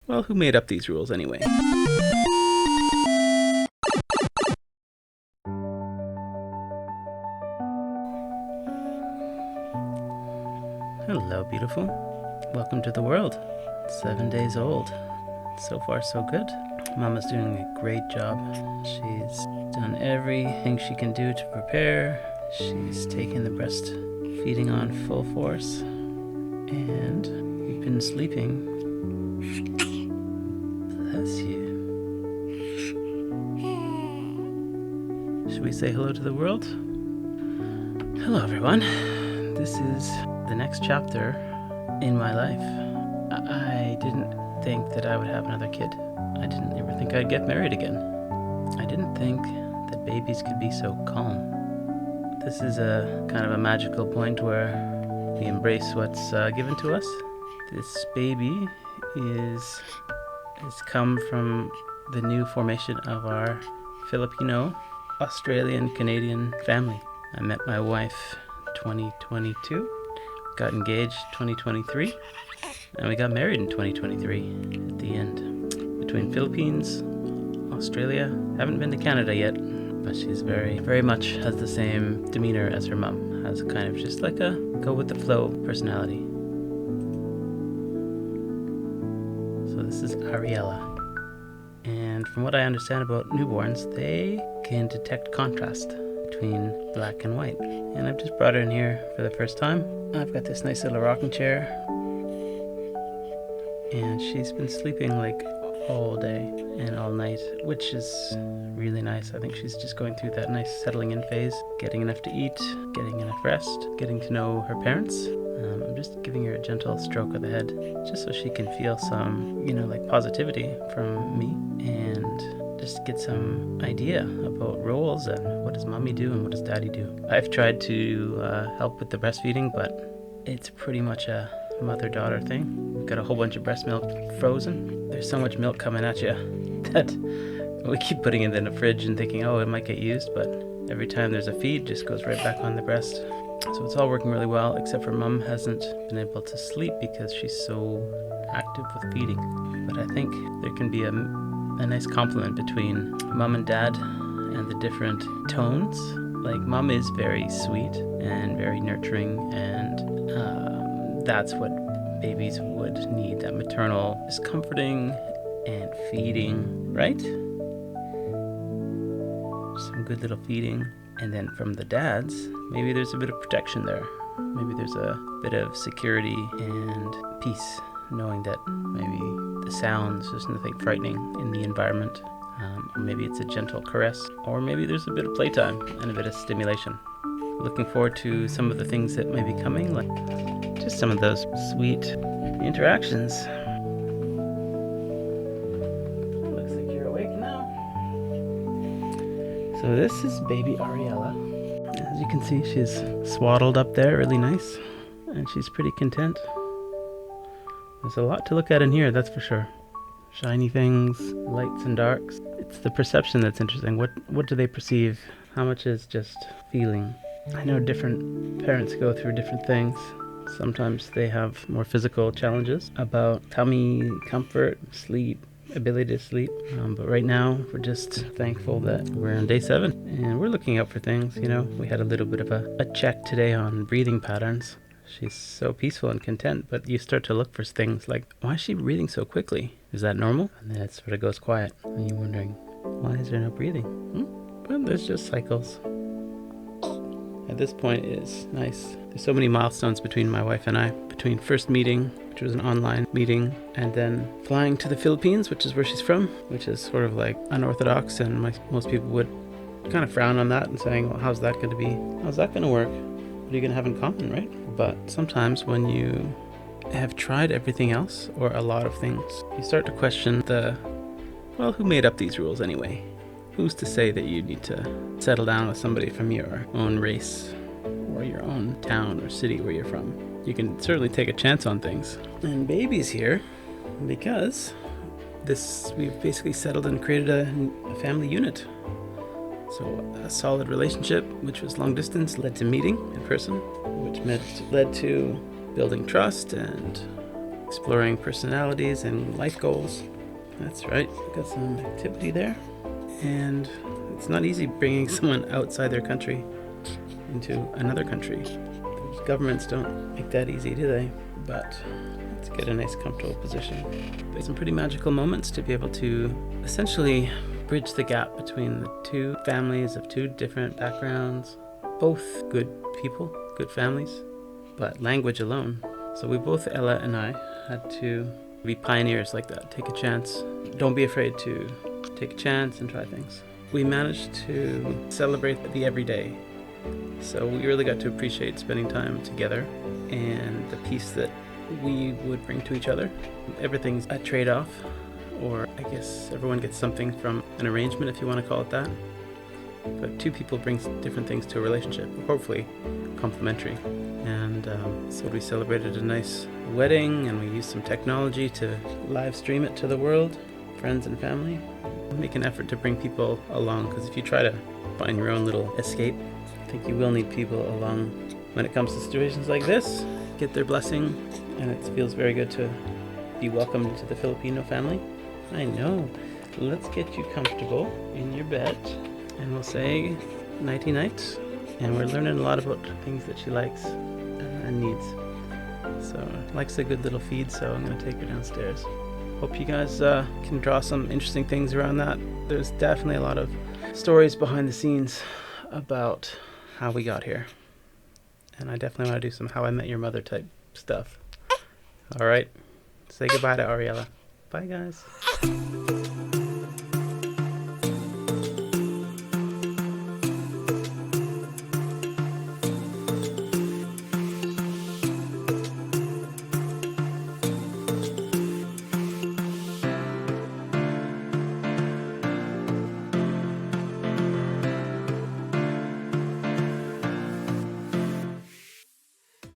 Well, who made up these rules anyway? Hello, beautiful. Welcome to the world. 7 days old. So far, so good. Mama's doing a great job. She's done everything she can do to prepare. She's taken the breastfeeding on full force. And you've been sleeping. Bless you. Should we say hello to the world? Hello, everyone. This is the next chapter in my life. I didn't think that I would have another kid. I didn't ever think I'd get married again. I didn't think that babies could be so calm. This is a kind of a magical point where we embrace what's given to us. This baby has come from the new formation of our Filipino, Australian, Canadian family. I met my wife 2022, got engaged 2023, and we got married in 2023 at the end. Between Philippines, Australia, haven't been to Canada yet, but she's very much has the same demeanor as her mom, has kind of just like a go with the flow personality. So this is Ariella. And from what I understand about newborns, they can detect contrast between black and white. And I've just brought her in here for the first time. I've got this nice little rocking chair. And she's been sleeping like all day and all night, which is really nice. I think she's just going through that nice settling in phase, getting enough to eat, getting enough rest, getting to know her parents. I'm just giving her a gentle stroke of the head, just so she can feel some, like positivity from me and just get some idea about roles and what does mommy do and what does daddy do. I've tried to help with the breastfeeding, but it's pretty much a mother-daughter thing. We've got a whole bunch of breast milk frozen. There's so much milk coming at you that we keep putting it in the fridge and thinking, oh, it might get used, but every time there's a feed, it just goes right back on the breast. So it's all working really well, except for mom hasn't been able to sleep because she's so active with feeding. But I think there can be a nice complement between mom and dad and the different tones. Like mom is very sweet and very nurturing, and that's what babies would need, that maternal, just comforting and feeding, right? Some good little feeding. And then from the dads, maybe there's a bit of protection there. Maybe there's a bit of security and peace, knowing that maybe the sounds, there's nothing frightening in the environment. Or maybe it's a gentle caress. Or maybe there's a bit of playtime and a bit of stimulation. Looking forward to some of the things that may be coming, like just some of those sweet interactions. Looks like you're awake now. So this is baby Ariella. As you can see, she's swaddled up there really nice, and she's pretty content. There's a lot to look at in here, that's for sure. Shiny things, lights and darks. It's the perception that's interesting. What do they perceive? How much is just feeling? I know different parents go through different things. Sometimes they have more physical challenges about tummy, comfort, sleep, ability to sleep. But right now, we're just thankful that we're on day 7 and we're looking out for things. We had a little bit of a check today on breathing patterns. She's so peaceful and content, but you start to look for things like, why is she breathing so quickly? Is that normal? And then it sort of goes quiet, and you're wondering, why is there no breathing? Well, there's just cycles. At this point, it's nice. There's so many milestones between my wife and I. Between first meeting, which was an online meeting, and then flying to the Philippines, which is where she's from, which is sort of like unorthodox, and most people would kind of frown on that and saying, well, how's that going to be? How's that going to work? What are you going to have in common, right? But sometimes when you have tried everything else, or a lot of things, you start to question who made up these rules anyway? Who's to say that you need to settle down with somebody from your own race or your own town or city where you're from? You can certainly take a chance on things. And baby's here because we've basically settled and created a family unit. So a solid relationship, which was long distance, led to meeting in person, which led to building trust and exploring personalities and life goals. That's right, got some activity there. And it's not easy bringing someone outside their country into another country. The governments don't make that easy, do they? But let's get a nice comfortable position. There's some pretty magical moments to be able to essentially bridge the gap between the two families of two different backgrounds, both good people, good families, but language alone. So we both, Ella and I, had to be pioneers like that. Take a chance. Don't be afraid to take a chance and try things. We managed to celebrate the everyday. So we really got to appreciate spending time together and the peace that we would bring to each other. Everything's a trade-off, or I guess everyone gets something from an arrangement, if you want to call it that. But two people bring different things to a relationship, hopefully complementary. And so we celebrated a nice wedding, and we used some technology to live stream it to the world, friends and family. Make an effort to bring people along, because if you try to find your own little escape, I think you will need people along when it comes to situations like this. Get their blessing, and it feels very good to be welcomed into the Filipino family. I know. Let's get you comfortable in your bed, and we'll say nighty night. And we're learning a lot about things that she likes and needs. So likes a good little feed, so I'm gonna take her downstairs. Hope you guys can draw some interesting things around that. There's definitely a lot of stories behind the scenes about how we got here. And I definitely want to do some How I Met Your Mother type stuff. All right, say goodbye to Ariella. Bye, guys.